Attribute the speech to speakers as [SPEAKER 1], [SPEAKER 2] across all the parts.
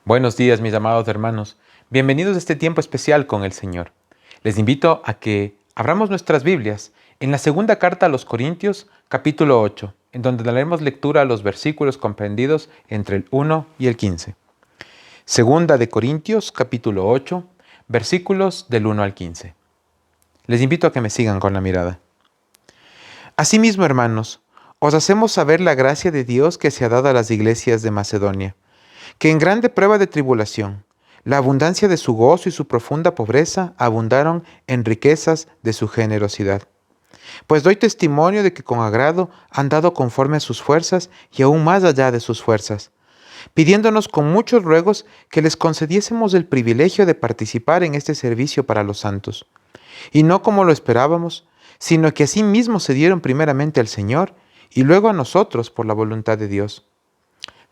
[SPEAKER 1] Buenos días, mis amados hermanos. Bienvenidos a este tiempo especial con el Señor. Les invito a que abramos nuestras Biblias en la segunda carta a los Corintios, capítulo 8, en donde daremos lectura a los versículos comprendidos entre el 1 y el 15. Segunda de Corintios, capítulo 8, versículos del 1 al 15. Les invito a que me sigan con la mirada. Asimismo, hermanos, os hacemos saber la gracia de Dios que se ha dado a las iglesias de Macedonia, que en grande prueba de tribulación, la abundancia de su gozo y su profunda pobreza abundaron en riquezas de su generosidad. Pues doy testimonio de que con agrado han dado conforme a sus fuerzas y aún más allá de sus fuerzas, pidiéndonos con muchos ruegos que les concediésemos el privilegio de participar en este servicio para los santos. Y no como lo esperábamos, sino que asimismo se dieron primeramente al Señor y luego a nosotros por la voluntad de Dios.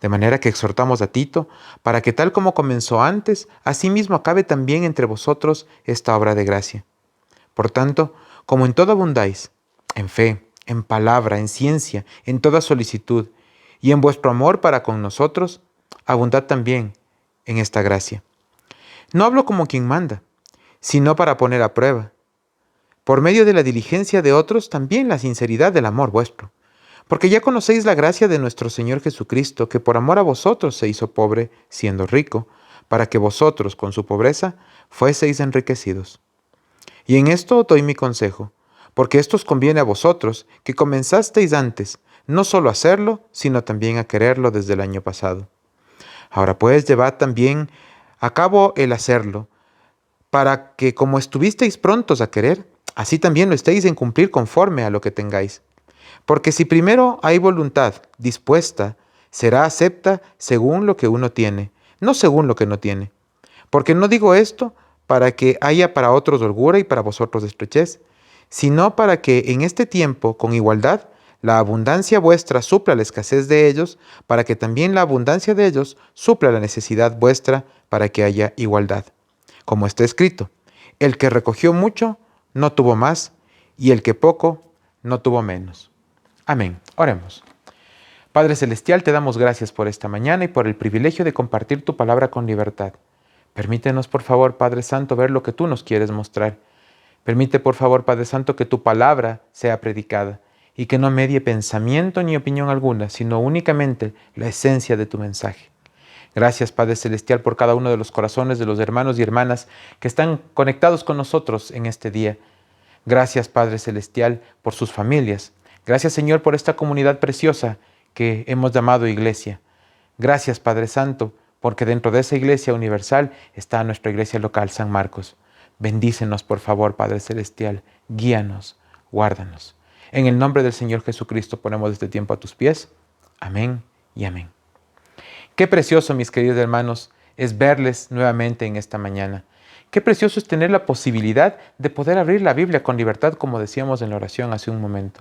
[SPEAKER 1] De manera que exhortamos a Tito, para que tal como comenzó antes, asimismo acabe también entre vosotros esta obra de gracia. Por tanto, como en todo abundáis, en fe, en palabra, en ciencia, en toda solicitud, y en vuestro amor para con nosotros, abundad también en esta gracia. No hablo como quien manda, sino para poner a prueba, por medio de la diligencia de otros, también la sinceridad del amor vuestro. Porque ya conocéis la gracia de nuestro Señor Jesucristo, que por amor a vosotros se hizo pobre, siendo rico, para que vosotros, con su pobreza, fueseis enriquecidos. Y en esto doy mi consejo, porque esto os conviene a vosotros, que comenzasteis antes, no solo a hacerlo, sino también a quererlo desde el año pasado. Ahora pues, llevad también a cabo el hacerlo, para que como estuvisteis prontos a querer, así también lo estéis en cumplir conforme a lo que tengáis. Porque si primero hay voluntad dispuesta, será acepta según lo que uno tiene, no según lo que no tiene. Porque no digo esto para que haya para otros holgura y para vosotros estrechez, sino para que en este tiempo, con igualdad, la abundancia vuestra supla la escasez de ellos, para que también la abundancia de ellos supla la necesidad vuestra, para que haya igualdad. Como está escrito, el que recogió mucho no tuvo más, y el que poco no tuvo menos. Amén. Oremos. Padre Celestial, te damos gracias por esta mañana y por el privilegio de compartir tu palabra con libertad. Permítenos, por favor, Padre Santo, ver lo que tú nos quieres mostrar. Permite, por favor, Padre Santo, que tu palabra sea predicada y que no medie pensamiento ni opinión alguna, sino únicamente la esencia de tu mensaje. Gracias, Padre Celestial, por cada uno de los corazones de los hermanos y hermanas que están conectados con nosotros en este día. Gracias, Padre Celestial, por sus familias. Gracias, Señor, por esta comunidad preciosa que hemos llamado iglesia. Gracias, Padre Santo, porque dentro de esa iglesia universal está nuestra iglesia local, San Marcos. Bendícenos, por favor, Padre Celestial. Guíanos, guárdanos. En el nombre del Señor Jesucristo ponemos este tiempo a tus pies. Amén y amén. Qué precioso, mis queridos hermanos, es verles nuevamente en esta mañana. Qué precioso es tener la posibilidad de poder abrir la Biblia con libertad, como decíamos en la oración hace un momento.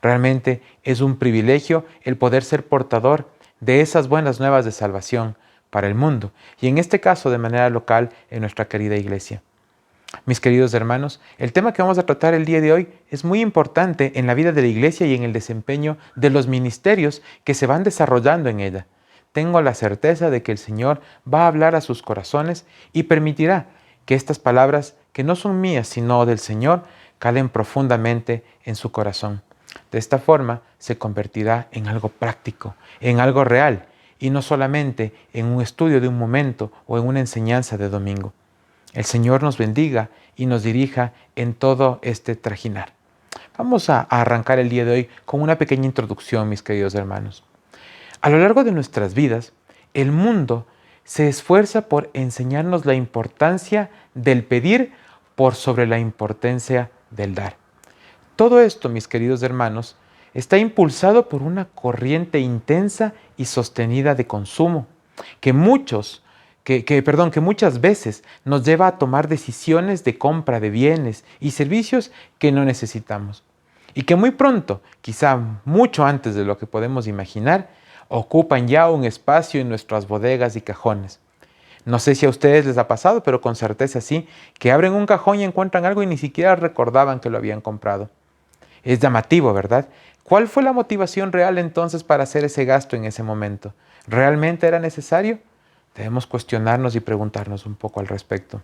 [SPEAKER 1] Realmente es un privilegio el poder ser portador de esas buenas nuevas de salvación para el mundo, y en este caso de manera local en nuestra querida iglesia. Mis queridos hermanos, el tema que vamos a tratar el día de hoy es muy importante en la vida de la iglesia y en el desempeño de los ministerios que se van desarrollando en ella. Tengo la certeza de que el Señor va a hablar a sus corazones y permitirá que estas palabras, que no son mías sino del Señor, calen profundamente en su corazón. De esta forma se convertirá en algo práctico, en algo real, y no solamente en un estudio de un momento o en una enseñanza de domingo. El Señor nos bendiga y nos dirija en todo este trajinar. Vamos a arrancar el día de hoy con una pequeña introducción, mis queridos hermanos. A lo largo de nuestras vidas, el mundo se esfuerza por enseñarnos la importancia del pedir por sobre la importancia del dar. Todo esto, mis queridos hermanos, está impulsado por una corriente intensa y sostenida de consumo, que muchas veces nos lleva a tomar decisiones de compra de bienes y servicios que no necesitamos, y que muy pronto, quizá mucho antes de lo que podemos imaginar, ocupan ya un espacio en nuestras bodegas y cajones. No sé si a ustedes les ha pasado, pero con certeza sí, que abren un cajón y encuentran algo y ni siquiera recordaban que lo habían comprado. Es llamativo, ¿verdad? ¿Cuál fue la motivación real entonces para hacer ese gasto en ese momento? ¿Realmente era necesario? Debemos cuestionarnos y preguntarnos un poco al respecto.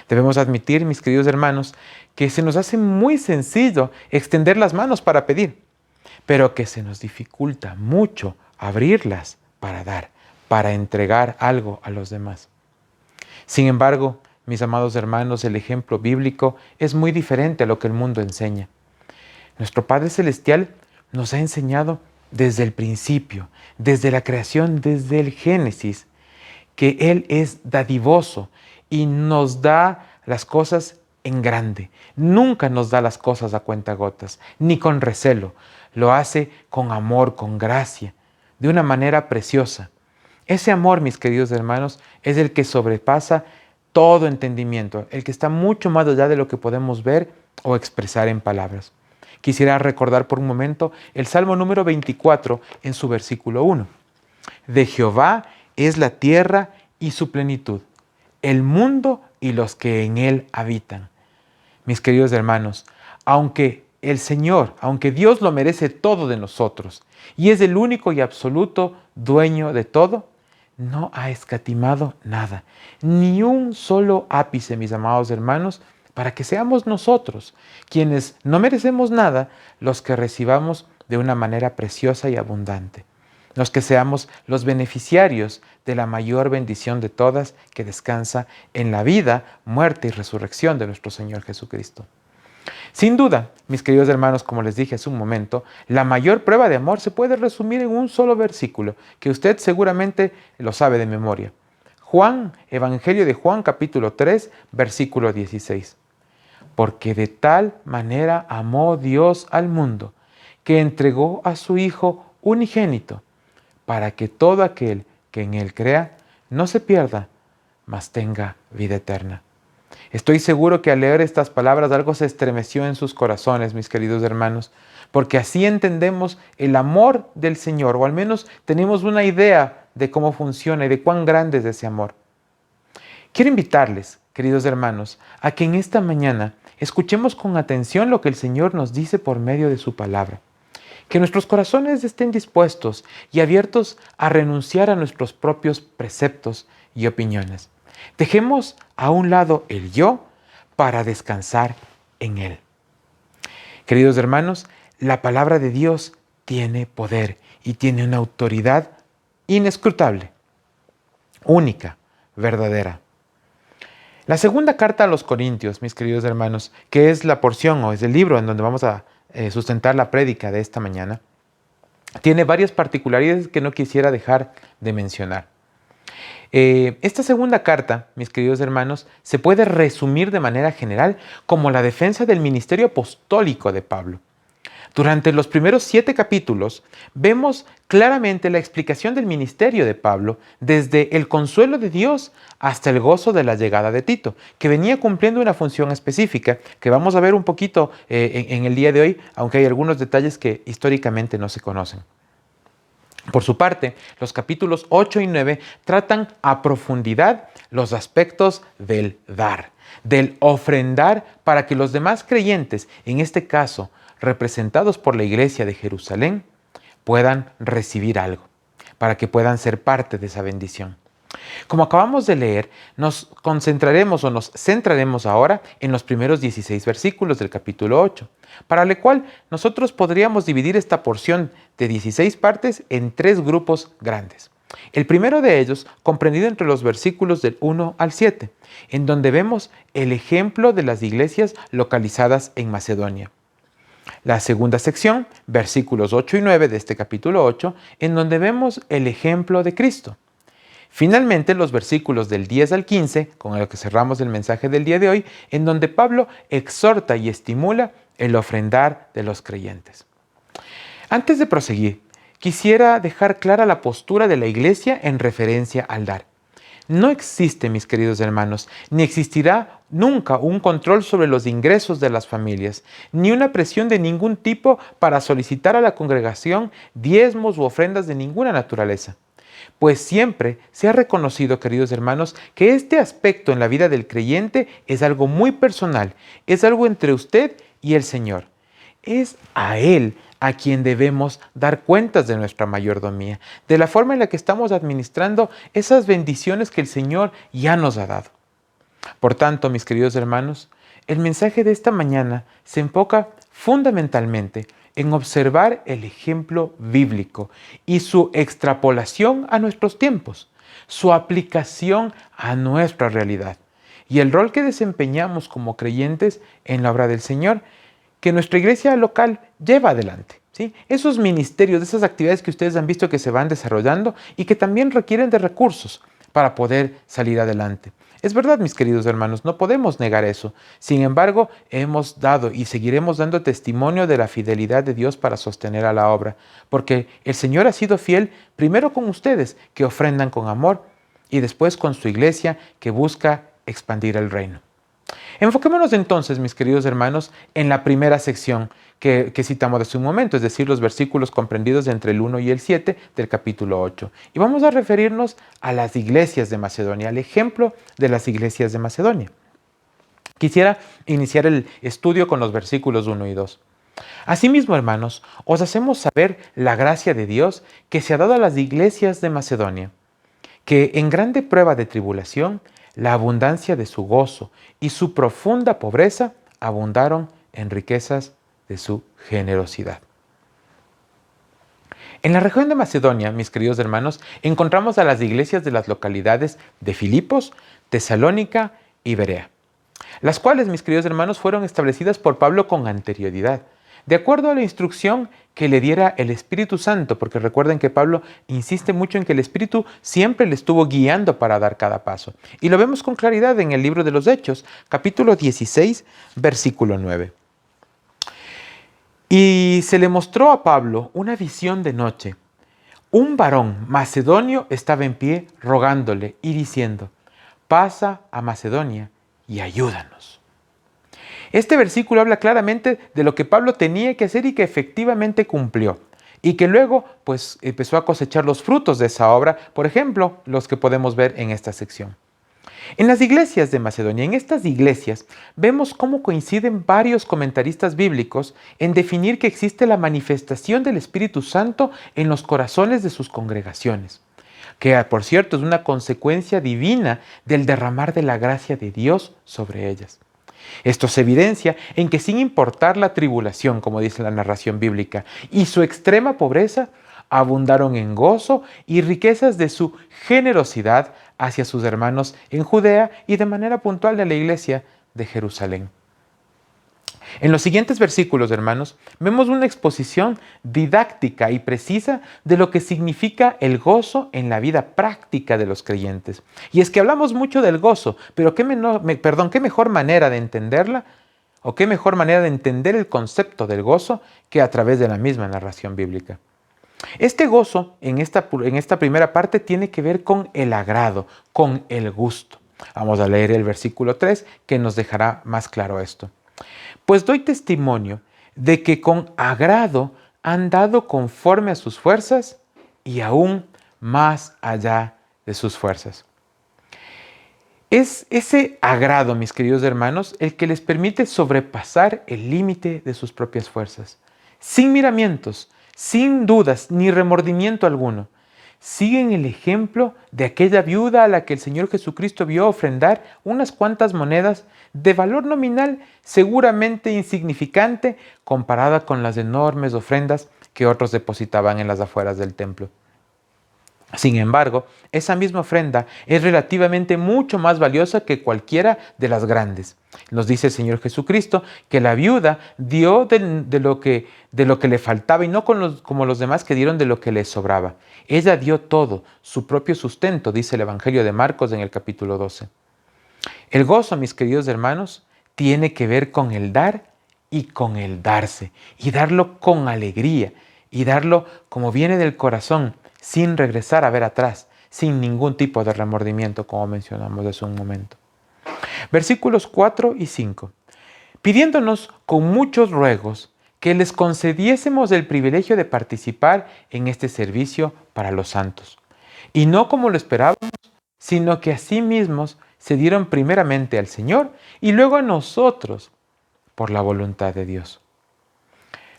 [SPEAKER 1] Debemos admitir, mis queridos hermanos, que se nos hace muy sencillo extender las manos para pedir, pero que se nos dificulta mucho abrirlas para dar, para entregar algo a los demás. Sin embargo, mis amados hermanos, el ejemplo bíblico es muy diferente a lo que el mundo enseña. Nuestro Padre Celestial nos ha enseñado desde el principio, desde la creación, desde el Génesis, que Él es dadivoso y nos da las cosas en grande. Nunca nos da las cosas a cuentagotas, ni con recelo. Lo hace con amor, con gracia, de una manera preciosa. Ese amor, mis queridos hermanos, es el que sobrepasa todo entendimiento, el que está mucho más allá de lo que podemos ver o expresar en palabras. Quisiera recordar por un momento el Salmo número 24 en su versículo 1. De Jehová es la tierra y su plenitud, el mundo y los que en él habitan. Mis queridos hermanos, aunque el Señor, aunque Dios lo merece todo de nosotros y es el único y absoluto dueño de todo, no ha escatimado nada, ni un solo ápice, mis amados hermanos, para que seamos nosotros, quienes no merecemos nada, los que recibamos de una manera preciosa y abundante. Los que seamos los beneficiarios de la mayor bendición de todas que descansa en la vida, muerte y resurrección de nuestro Señor Jesucristo. Sin duda, mis queridos hermanos, como les dije hace un momento, la mayor prueba de amor se puede resumir en un solo versículo, que usted seguramente lo sabe de memoria. Juan, Evangelio de Juan, capítulo 3, versículo 16. Porque de tal manera amó Dios al mundo, que entregó a su Hijo unigénito, para que todo aquel que en Él crea no se pierda, mas tenga vida eterna. Estoy seguro que al leer estas palabras algo se estremeció en sus corazones, mis queridos hermanos, porque así entendemos el amor del Señor, o al menos tenemos una idea de cómo funciona y de cuán grande es ese amor. Quiero invitarles, queridos hermanos, a que en esta mañana escuchemos con atención lo que el Señor nos dice por medio de su palabra. Que nuestros corazones estén dispuestos y abiertos a renunciar a nuestros propios preceptos y opiniones. Dejemos a un lado el yo para descansar en Él. Queridos hermanos, la palabra de Dios tiene poder y tiene una autoridad inescrutable, única, verdadera. La segunda carta a los Corintios, mis queridos hermanos, que es la porción o es el libro en donde vamos a sustentar la prédica de esta mañana, tiene varias particularidades que no quisiera dejar de mencionar. Esta segunda carta, mis queridos hermanos, se puede resumir de manera general como la defensa del ministerio apostólico de Pablo. Durante los primeros 7 capítulos vemos claramente la explicación del ministerio de Pablo desde el consuelo de Dios hasta el gozo de la llegada de Tito, que venía cumpliendo una función específica que vamos a ver un poquito en el día de hoy, aunque hay algunos detalles que históricamente no se conocen. Por su parte, los capítulos 8 y 9 tratan a profundidad los aspectos del dar, del ofrendar para que los demás creyentes, en este caso representados por la iglesia de Jerusalén, puedan recibir algo, para que puedan ser parte de esa bendición. Como acabamos de leer, nos concentraremos o nos centraremos ahora en los primeros 16 versículos del capítulo 8, para lo cual nosotros podríamos dividir esta porción de 16 partes en 3 grupos grandes. El primero de ellos, comprendido entre los versículos del 1 al 7, en donde vemos el ejemplo de las iglesias localizadas en Macedonia. La segunda sección, versículos 8 y 9 de este capítulo 8, en donde vemos el ejemplo de Cristo. Finalmente, los versículos del 10 al 15, con el que cerramos el mensaje del día de hoy, en donde Pablo exhorta y estimula el ofrendar de los creyentes. Antes de proseguir, quisiera dejar clara la postura de la iglesia en referencia al dar. No existe, mis queridos hermanos, ni existirá nunca un control sobre los ingresos de las familias, ni una presión de ningún tipo para solicitar a la congregación diezmos u ofrendas de ninguna naturaleza. Pues siempre se ha reconocido, queridos hermanos, que este aspecto en la vida del creyente es algo muy personal, es algo entre usted y el Señor. es a Él a quien debemos dar cuentas de nuestra mayordomía, de la forma en la que estamos administrando esas bendiciones que el Señor ya nos ha dado. Por tanto, mis queridos hermanos, el mensaje de esta mañana se enfoca fundamentalmente en observar el ejemplo bíblico y su extrapolación a nuestros tiempos, su aplicación a nuestra realidad y el rol que desempeñamos como creyentes en la obra del Señor, que nuestra iglesia local lleva adelante. ¿Sí? Esos ministerios, esas actividades que ustedes han visto que se van desarrollando y que también requieren de recursos para poder salir adelante. Es verdad, mis queridos hermanos, no podemos negar eso. Sin embargo, hemos dado y seguiremos dando testimonio de la fidelidad de Dios para sostener a la obra, porque el Señor ha sido fiel primero con ustedes, que ofrendan con amor, y después con su iglesia, que busca expandir el reino. Enfoquémonos entonces, mis queridos hermanos, en la primera sección que citamos hace un momento, es decir, los versículos comprendidos entre el 1 y el 7 del capítulo 8. Y vamos a referirnos a las iglesias de Macedonia, al ejemplo de las iglesias de Macedonia. Quisiera iniciar el estudio con los versículos 1 y 2. Asimismo, hermanos, os hacemos saber la gracia de Dios que se ha dado a las iglesias de Macedonia, que en grande prueba de tribulación, la abundancia de su gozo y su profunda pobreza abundaron en riquezas de su generosidad. En la región de Macedonia, mis queridos hermanos, encontramos a las iglesias de las localidades de Filipos, Tesalónica y Berea, las cuales, mis queridos hermanos, fueron establecidas por Pablo con anterioridad, de acuerdo a la instrucción que le diera el Espíritu Santo, porque recuerden que Pablo insiste mucho en que el Espíritu siempre le estuvo guiando para dar cada paso. Y lo vemos con claridad en el libro de los Hechos, capítulo 16, versículo 9. Y se le mostró a Pablo una visión de noche. Un varón macedonio estaba en pie rogándole y diciendo: pasa a Macedonia y ayúdanos. Este versículo habla claramente de lo que Pablo tenía que hacer y que efectivamente cumplió. Y que luego pues empezó a cosechar los frutos de esa obra, por ejemplo, los que podemos ver en esta sección. En las iglesias de Macedonia, en estas iglesias, vemos cómo coinciden varios comentaristas bíblicos en definir que existe la manifestación del Espíritu Santo en los corazones de sus congregaciones, que por cierto es una consecuencia divina del derramar de la gracia de Dios sobre ellas. Esto se evidencia en que sin importar la tribulación, como dice la narración bíblica, y su extrema pobreza, abundaron en gozo y riquezas de su generosidad hacia sus hermanos en Judea y de manera puntual de la iglesia de Jerusalén. En los siguientes versículos, hermanos, vemos una exposición didáctica y precisa de lo que significa el gozo en la vida práctica de los creyentes. Y es que hablamos mucho del gozo, pero qué mejor manera de entenderla, o qué mejor manera de entender el concepto del gozo que a través de la misma narración bíblica. Este gozo en esta primera parte tiene que ver con el agrado, con el gusto. Vamos a leer el versículo 3 que nos dejará más claro esto. Pues doy testimonio de que con agrado han dado conforme a sus fuerzas y aún más allá de sus fuerzas. Es ese agrado, mis queridos hermanos, el que les permite sobrepasar el límite de sus propias fuerzas, sin miramientos, sin dudas ni remordimiento alguno. Siguen el ejemplo de aquella viuda a la que el Señor Jesucristo vio ofrendar unas cuantas monedas de valor nominal seguramente insignificante comparada con las enormes ofrendas que otros depositaban en las afueras del templo. Sin embargo, esa misma ofrenda es relativamente mucho más valiosa que cualquiera de las grandes. Nos dice el Señor Jesucristo que la viuda dio de lo que le faltaba y no como los demás que dieron de lo que les sobraba. Ella dio todo, su propio sustento, dice el Evangelio de Marcos en el capítulo 12. El gozo, mis queridos hermanos, tiene que ver con el dar y con el darse, y darlo con alegría, y darlo como viene del corazón, sin regresar a ver atrás, sin ningún tipo de remordimiento, como mencionamos hace un momento. Versículos 4 y 5. Pidiéndonos con muchos ruegos que les concediésemos el privilegio de participar en este servicio para los santos. Y no como lo esperábamos, sino que a sí mismos se dieron primeramente al Señor y luego a nosotros por la voluntad de Dios.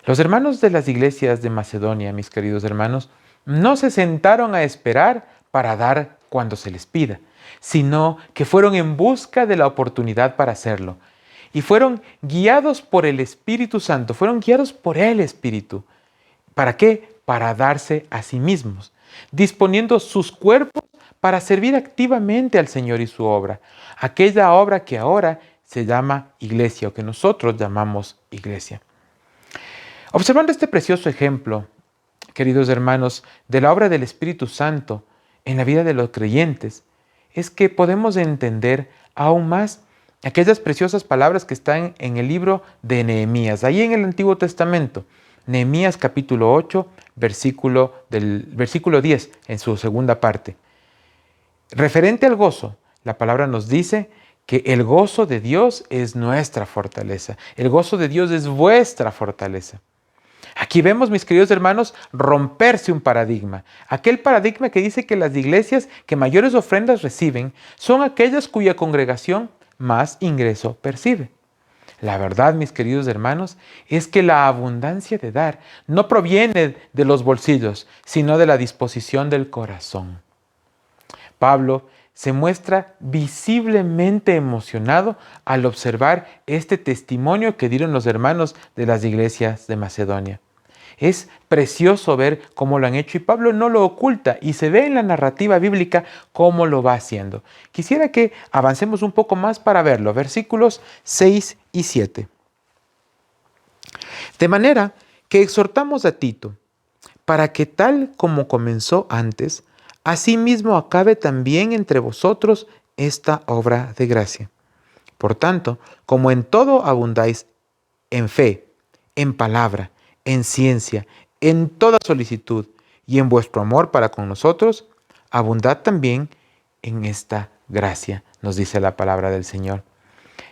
[SPEAKER 1] Los hermanos de las iglesias de Macedonia, mis queridos hermanos, no se sentaron a esperar para dar cuando se les pida, sino que fueron en busca de la oportunidad para hacerlo. Y fueron guiados por el Espíritu Santo, fueron guiados por el Espíritu. ¿Para qué? Para darse a sí mismos, disponiendo sus cuerpos para servir activamente al Señor y su obra, aquella obra que ahora se llama iglesia o que nosotros llamamos iglesia. Observando este precioso ejemplo, queridos hermanos, de la obra del Espíritu Santo en la vida de los creyentes, es que podemos entender aún más aquellas preciosas palabras que están en el libro de Nehemías, ahí en el Antiguo Testamento. Nehemías capítulo 8, versículo 10, en su segunda parte. Referente al gozo, la palabra nos dice que el gozo de Dios es nuestra fortaleza. El gozo de Dios es vuestra fortaleza. Aquí vemos, mis queridos hermanos, romperse un paradigma. Aquel paradigma que dice que las iglesias que mayores ofrendas reciben son aquellas cuya congregación más ingreso percibe. La verdad, mis queridos hermanos, es que la abundancia de dar no proviene de los bolsillos, sino de la disposición del corazón. Pablo se muestra visiblemente emocionado al observar este testimonio que dieron los hermanos de las iglesias de Macedonia. Es precioso ver cómo lo han hecho y Pablo no lo oculta y se ve en la narrativa bíblica cómo lo va haciendo. Quisiera que avancemos un poco más para verlo. Versículos 6 y 7. De manera que exhortamos a Tito para que tal como comenzó antes, asimismo acabe también entre vosotros esta obra de gracia. Por tanto, como en todo abundáis en fe, en palabra, en ciencia, en toda solicitud y en vuestro amor para con nosotros, abundad también en esta gracia, nos dice la palabra del Señor.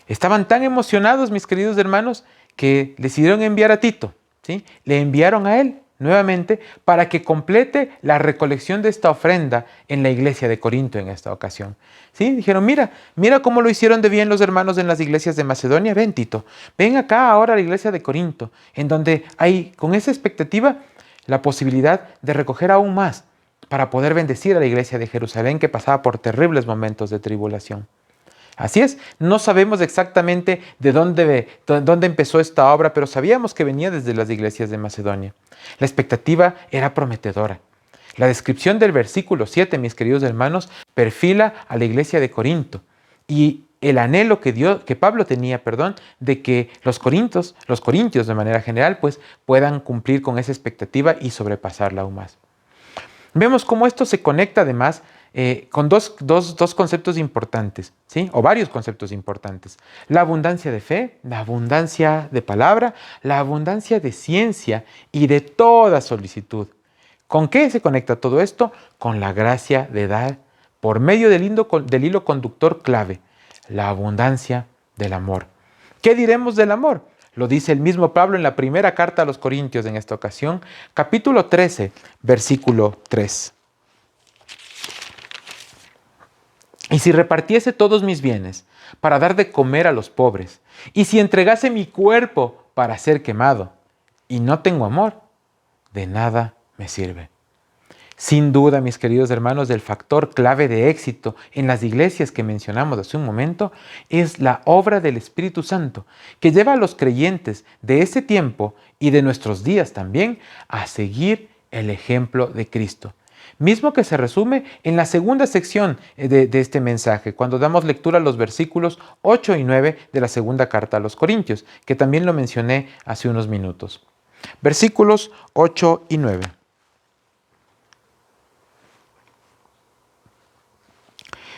[SPEAKER 1] Estaban tan emocionados, mis queridos hermanos, que decidieron enviar a Tito, ¿sí? Le enviaron a él nuevamente para que complete la recolección de esta ofrenda en la iglesia de Corinto en esta ocasión. ¿Sí? Dijeron, mira cómo lo hicieron de bien los hermanos en las iglesias de Macedonia. Ven, Tito, ven acá ahora a la iglesia de Corinto, en donde hay con esa expectativa la posibilidad de recoger aún más para poder bendecir a la iglesia de Jerusalén que pasaba por terribles momentos de tribulación. Así es, no sabemos exactamente de dónde empezó esta obra, pero sabíamos que venía desde las iglesias de Macedonia. La expectativa era prometedora. La descripción del versículo 7, mis queridos hermanos, perfila a la iglesia de Corinto y el anhelo que Pablo tenía, de que los corintios de manera general, pues puedan cumplir con esa expectativa y sobrepasarla aún más. Vemos cómo esto se conecta además con dos conceptos importantes, ¿sí? O varios conceptos importantes. La abundancia de fe, la abundancia de palabra, la abundancia de ciencia y de toda solicitud. ¿Con qué se conecta todo esto? Con la gracia de dar por medio del hilo conductor clave, la abundancia del amor. ¿Qué diremos del amor? Lo dice el mismo Pablo en la primera carta a los Corintios en esta ocasión, capítulo 13, versículo 3. Y si repartiese todos mis bienes para dar de comer a los pobres, y si entregase mi cuerpo para ser quemado, y no tengo amor, de nada me sirve. Sin duda, mis queridos hermanos, el factor clave de éxito en las iglesias que mencionamos hace un momento es la obra del Espíritu Santo, que lleva a los creyentes de ese tiempo y de nuestros días también a seguir el ejemplo de Cristo. Mismo que se resume en la segunda sección de este mensaje, cuando damos lectura a los versículos 8 y 9 de la segunda carta a los Corintios, que también lo mencioné hace unos minutos. Versículos 8 y 9.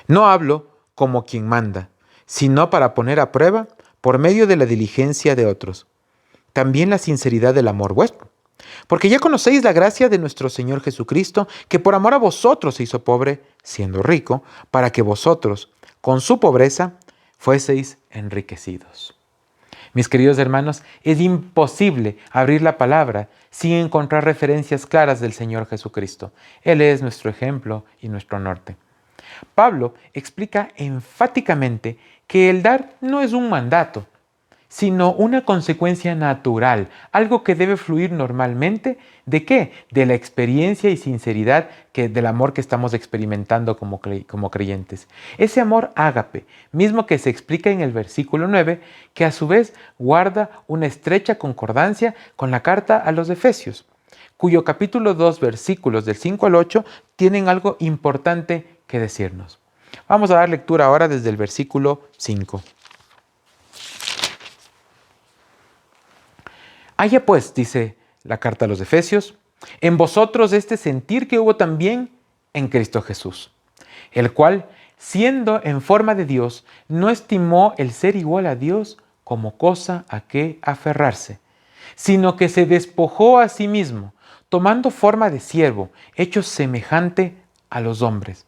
[SPEAKER 1] No hablo como quien manda, sino para poner a prueba, por medio de la diligencia de otros, también la sinceridad del amor vuestro. Porque ya conocéis la gracia de nuestro Señor Jesucristo, que por amor a vosotros se hizo pobre, siendo rico, para que vosotros, con su pobreza, fueseis enriquecidos. Mis queridos hermanos, es imposible abrir la palabra sin encontrar referencias claras del Señor Jesucristo. Él es nuestro ejemplo y nuestro norte. Pablo explica enfáticamente que el dar no es un mandato, sino una consecuencia natural, algo que debe fluir normalmente. ¿De qué? De la experiencia y sinceridad del amor que estamos experimentando como creyentes. Ese amor ágape, mismo que se explica en el versículo 9, que a su vez guarda una estrecha concordancia con la carta a los Efesios, cuyo capítulo 2, versículos del 5 al 8, tienen algo importante que decirnos. Vamos a dar lectura ahora desde el versículo 5. Haya pues, dice la carta a los Efesios, en vosotros este sentir que hubo también en Cristo Jesús, el cual, siendo en forma de Dios, no estimó el ser igual a Dios como cosa a que aferrarse, sino que se despojó a sí mismo, tomando forma de siervo, hecho semejante a los hombres,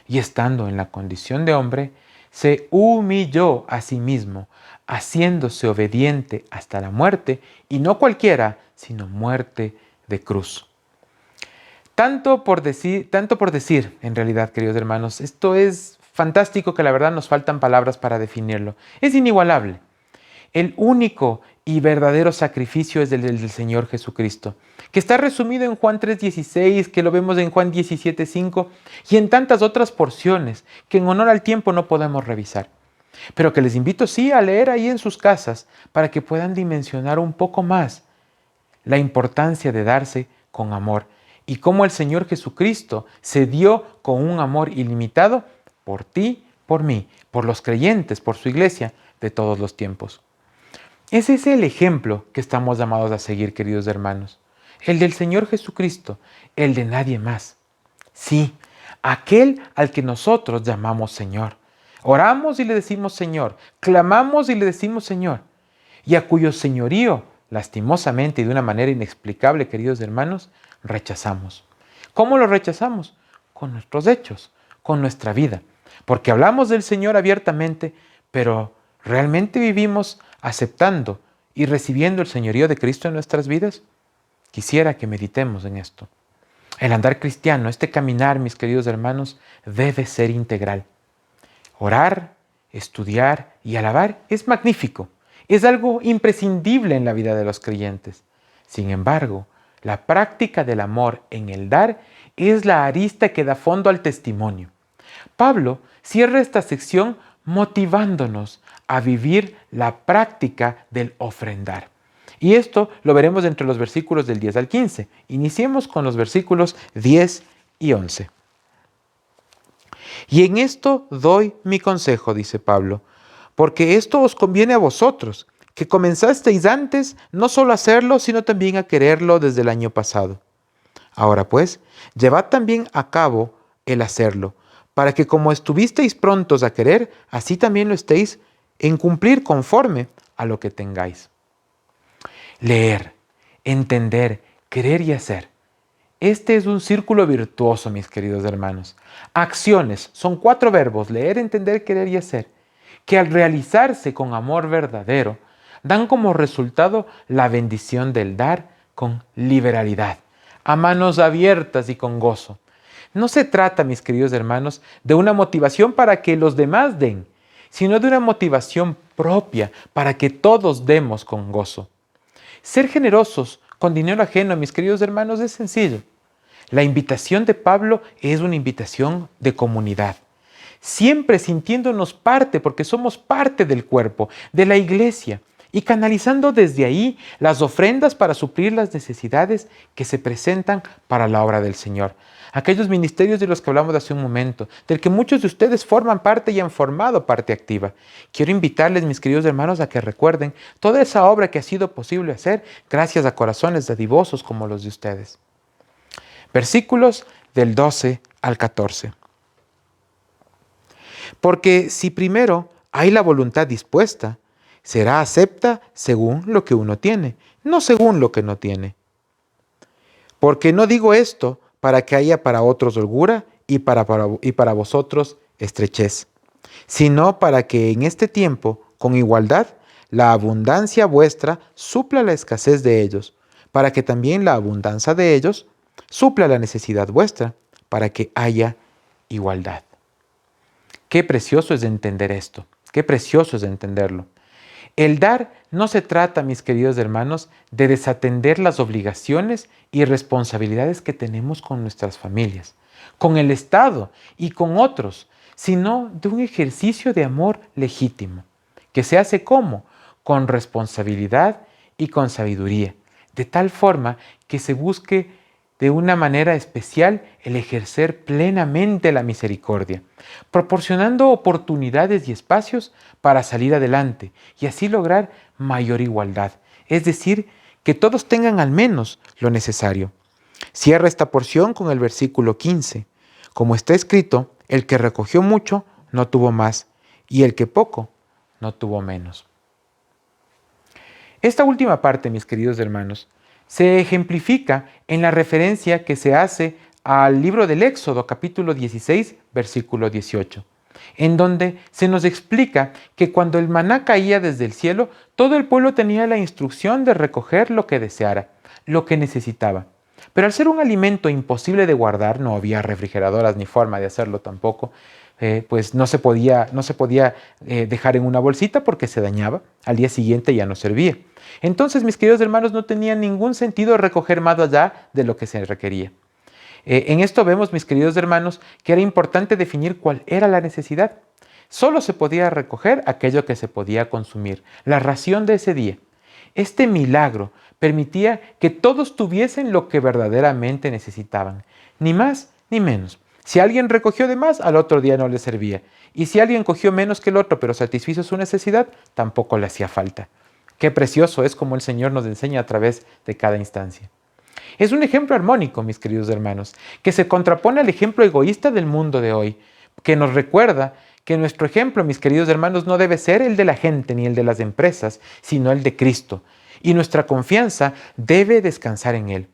[SPEAKER 1] y estando en la condición de hombre, se humilló a sí mismo, haciéndose obediente hasta la muerte, y no cualquiera, sino muerte de cruz. Tanto por decir, en realidad, queridos hermanos, esto es fantástico que la verdad nos faltan palabras para definirlo. Es inigualable. El único y verdadero sacrificio es el del Señor Jesucristo, que está resumido en Juan 3:16, que lo vemos en Juan 17:5 y en tantas otras porciones que en honor al tiempo no podemos revisar. Pero que les invito sí a leer ahí en sus casas para que puedan dimensionar un poco más la importancia de darse con amor y cómo el Señor Jesucristo se dio con un amor ilimitado por ti, por mí, por los creyentes, por su iglesia de todos los tiempos. Ese es el ejemplo que estamos llamados a seguir, queridos hermanos. El del Señor Jesucristo, el de nadie más. Sí, aquel al que nosotros llamamos Señor. Oramos y le decimos Señor, clamamos y le decimos Señor, y a cuyo señorío, lastimosamente y de una manera inexplicable, queridos hermanos, rechazamos. ¿Cómo lo rechazamos? Con nuestros hechos, con nuestra vida. Porque hablamos del Señor abiertamente, pero ¿realmente vivimos aceptando y recibiendo el señorío de Cristo en nuestras vidas? Quisiera que meditemos en esto. El andar cristiano, este caminar, mis queridos hermanos, debe ser integral. Orar, estudiar y alabar es magnífico. Es algo imprescindible en la vida de los creyentes. Sin embargo, la práctica del amor en el dar es la arista que da fondo al testimonio. Pablo cierra esta sección motivándonos a vivir la práctica del ofrendar. Y esto lo veremos entre los versículos del 10 al 15. Iniciemos con los versículos 10 y 11. Y en esto doy mi consejo, dice Pablo, porque esto os conviene a vosotros, que comenzasteis antes no solo a hacerlo, sino también a quererlo desde el año pasado. Ahora pues, llevad también a cabo el hacerlo, para que como estuvisteis prontos a querer, así también lo estéis en cumplir conforme a lo que tengáis. Leer, entender, querer y hacer. Este es un círculo virtuoso, mis queridos hermanos. Acciones, son 4 verbos, leer, entender, querer y hacer, que al realizarse con amor verdadero, dan como resultado la bendición del dar con liberalidad, a manos abiertas y con gozo. No se trata, mis queridos hermanos, de una motivación para que los demás den, sino de una motivación propia para que todos demos con gozo. Ser generosos con dinero ajeno, mis queridos hermanos, es sencillo. La invitación de Pablo es una invitación de comunidad. Siempre sintiéndonos parte, porque somos parte del cuerpo, de la iglesia, y canalizando desde ahí las ofrendas para suplir las necesidades que se presentan para la obra del Señor. Aquellos ministerios de los que hablamos hace un momento, del que muchos de ustedes forman parte y han formado parte activa. Quiero invitarles, mis queridos hermanos, a que recuerden toda esa obra que ha sido posible hacer gracias a corazones dadivosos como los de ustedes. Versículos del 12 al 14. Porque si primero hay la voluntad dispuesta, será acepta según lo que uno tiene, no según lo que no tiene. Porque no digo esto para que haya para otros holgura y para vosotros estrechez, sino para que en este tiempo, con igualdad, la abundancia vuestra supla la escasez de ellos, para que también la abundancia de ellos supla la necesidad vuestra, para que haya igualdad. Qué precioso es entender esto, qué precioso es entenderlo. El dar no se trata, mis queridos hermanos, de desatender las obligaciones y responsabilidades que tenemos con nuestras familias, con el Estado y con otros, sino de un ejercicio de amor legítimo, que se hace ¿cómo? Con responsabilidad y con sabiduría, de tal forma que se busque de una manera especial el ejercer plenamente la misericordia, proporcionando oportunidades y espacios para salir adelante y así lograr mayor igualdad, es decir, que todos tengan al menos lo necesario. Cierra esta porción con el versículo 15. Como está escrito, el que recogió mucho no tuvo más, y el que poco no tuvo menos. Esta última parte, mis queridos hermanos, se ejemplifica en la referencia que se hace al libro del Éxodo, capítulo 16, versículo 18, en donde se nos explica que cuando el maná caía desde el cielo, todo el pueblo tenía la instrucción de recoger lo que deseara, lo que necesitaba. Pero al ser un alimento imposible de guardar, no había refrigeradoras ni forma de hacerlo tampoco, pues no se podía dejar en una bolsita porque se dañaba, al día siguiente ya no servía. Entonces, mis queridos hermanos, no tenía ningún sentido recoger más allá de lo que se requería. En esto vemos, mis queridos hermanos, que era importante definir cuál era la necesidad. Solo se podía recoger aquello que se podía consumir, la ración de ese día. Este milagro permitía que todos tuviesen lo que verdaderamente necesitaban, ni más ni menos. Si alguien recogió de más, al otro día no le servía. Y si alguien cogió menos que el otro, pero satisfizo su necesidad, tampoco le hacía falta. Qué precioso es como el Señor nos enseña a través de cada instancia. Es un ejemplo armónico, mis queridos hermanos, que se contrapone al ejemplo egoísta del mundo de hoy, que nos recuerda que nuestro ejemplo, mis queridos hermanos, no debe ser el de la gente ni el de las empresas, sino el de Cristo. Y nuestra confianza debe descansar en Él.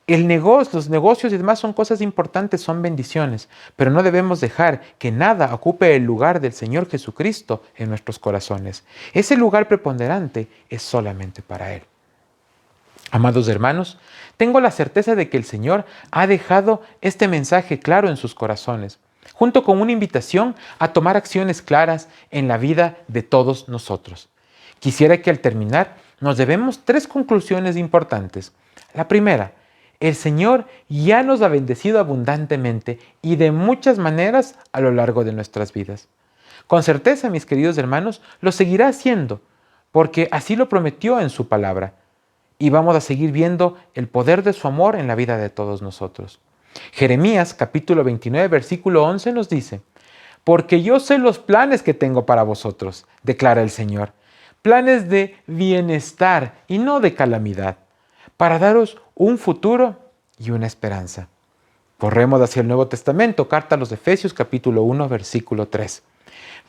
[SPEAKER 1] Los negocios y demás son cosas importantes, son bendiciones, pero no debemos dejar que nada ocupe el lugar del Señor Jesucristo en nuestros corazones. Ese lugar preponderante es solamente para Él. Amados hermanos, tengo la certeza de que el Señor ha dejado este mensaje claro en sus corazones, junto con una invitación a tomar acciones claras en la vida de todos nosotros. Quisiera que al terminar nos debemos 3 conclusiones importantes. La primera, el Señor ya nos ha bendecido abundantemente y de muchas maneras a lo largo de nuestras vidas. Con certeza, mis queridos hermanos, lo seguirá haciendo, porque así lo prometió en su palabra. Y vamos a seguir viendo el poder de su amor en la vida de todos nosotros. Jeremías capítulo 29, versículo 11 nos dice, porque yo sé los planes que tengo para vosotros, declara el Señor, planes de bienestar y no de calamidad, para daros un futuro y una esperanza. Corremos hacia el Nuevo Testamento, carta a los Efesios capítulo 1, versículo 3.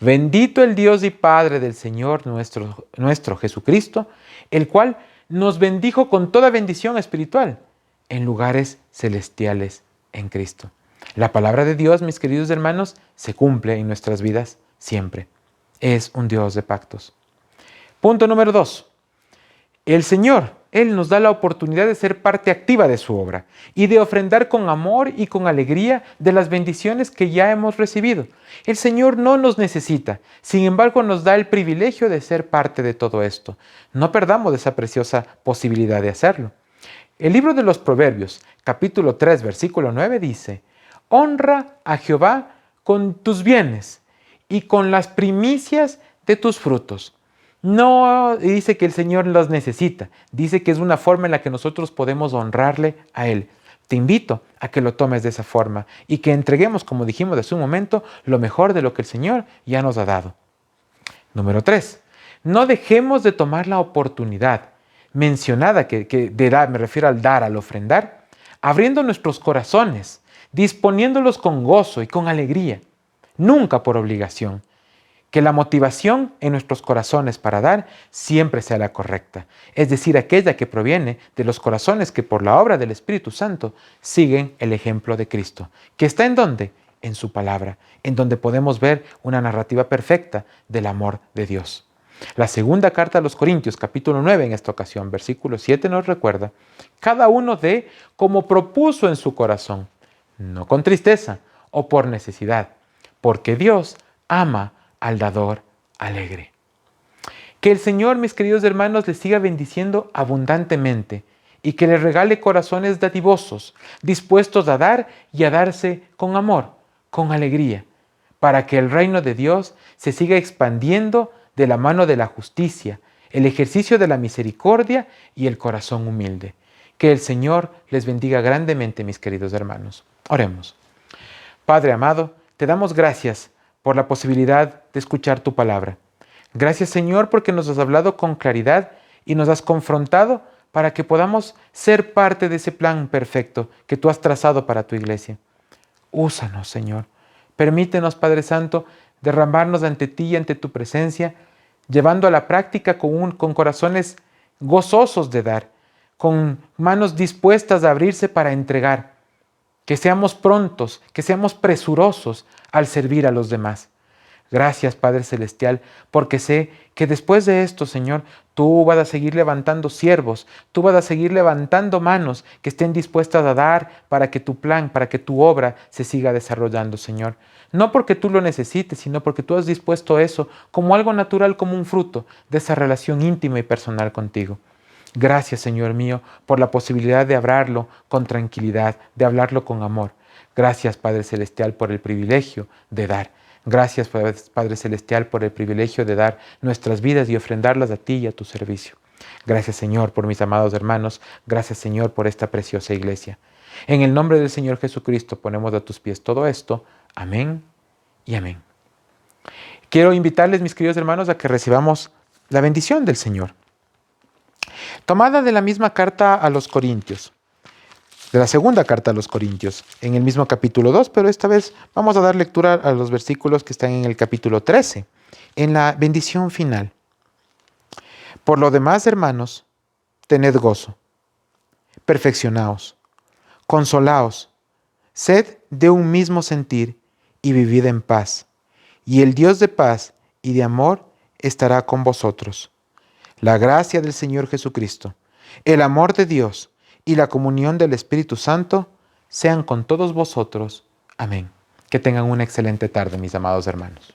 [SPEAKER 1] Bendito el Dios y Padre del Señor nuestro Jesucristo, el cual nos bendijo con toda bendición espiritual en lugares celestiales en Cristo. La palabra de Dios, mis queridos hermanos, se cumple en nuestras vidas siempre. Es un Dios de pactos. Punto número 2. El Señor, Él nos da la oportunidad de ser parte activa de su obra y de ofrendar con amor y con alegría de las bendiciones que ya hemos recibido. El Señor no nos necesita, sin embargo nos da el privilegio de ser parte de todo esto. No perdamos esa preciosa posibilidad de hacerlo. El libro de los Proverbios, capítulo 3, versículo 9 dice, honra a Jehová con tus bienes y con las primicias de tus frutos. No dice que el Señor los necesita, dice que es una forma en la que nosotros podemos honrarle a Él. Te invito a que lo tomes de esa forma y que entreguemos, como dijimos hace un momento, lo mejor de lo que el Señor ya nos ha dado. Número 3. No dejemos de tomar la oportunidad mencionada, me refiero al dar, al ofrendar, abriendo nuestros corazones, disponiéndolos con gozo y con alegría, nunca por obligación. Que la motivación en nuestros corazones para dar siempre sea la correcta, es decir, aquella que proviene de los corazones que por la obra del Espíritu Santo siguen el ejemplo de Cristo, que está ¿en dónde? En su palabra, en donde podemos ver una narrativa perfecta del amor de Dios. La segunda carta a los Corintios, capítulo 9, en esta ocasión, versículo 7 nos recuerda, cada uno dé como propuso en su corazón, no con tristeza o por necesidad, porque Dios ama al dador alegre. Que el Señor, mis queridos hermanos, les siga bendiciendo abundantemente y que les regale corazones dadivosos, dispuestos a dar y a darse con amor, con alegría, para que el reino de Dios se siga expandiendo de la mano de la justicia, el ejercicio de la misericordia y el corazón humilde. Que el Señor les bendiga grandemente, mis queridos hermanos. Oremos. Padre amado, te damos gracias por la posibilidad de escuchar tu palabra. Gracias, Señor, porque nos has hablado con claridad y nos has confrontado para que podamos ser parte de ese plan perfecto que tú has trazado para tu iglesia. Úsanos, Señor. Permítenos, Padre Santo, derramarnos ante ti y ante tu presencia, llevando a la práctica con corazones gozosos de dar, con manos dispuestas a abrirse para entregar. Que seamos prontos, que seamos presurosos al servir a los demás. Gracias, Padre Celestial, porque sé que después de esto, Señor, tú vas a seguir levantando siervos, tú vas a seguir levantando manos que estén dispuestas a dar para que tu plan, para que tu obra se siga desarrollando, Señor. No porque tú lo necesites, sino porque tú has dispuesto eso como algo natural, como un fruto de esa relación íntima y personal contigo. Gracias, Señor mío, por la posibilidad de hablarlo con tranquilidad, de hablarlo con amor. Gracias, Padre Celestial, por el privilegio de dar. Gracias, Padre Celestial, por el privilegio de dar nuestras vidas y ofrendarlas a ti y a tu servicio. Gracias, Señor, por mis amados hermanos. Gracias, Señor, por esta preciosa iglesia. En el nombre del Señor Jesucristo ponemos a tus pies todo esto. Amén y amén. Quiero invitarles, mis queridos hermanos, a que recibamos la bendición del Señor. Tomada de la misma carta a los Corintios, de la segunda carta a los Corintios, en el mismo capítulo 2, pero esta vez vamos a dar lectura a los versículos que están en el capítulo 13, en la bendición final. Por lo demás, hermanos, tened gozo, perfeccionaos, consolaos, sed de un mismo sentir y vivid en paz, y el Dios de paz y de amor estará con vosotros. La gracia del Señor Jesucristo, el amor de Dios y la comunión del Espíritu Santo sean con todos vosotros. Amén. Que tengan una excelente tarde, mis amados hermanos.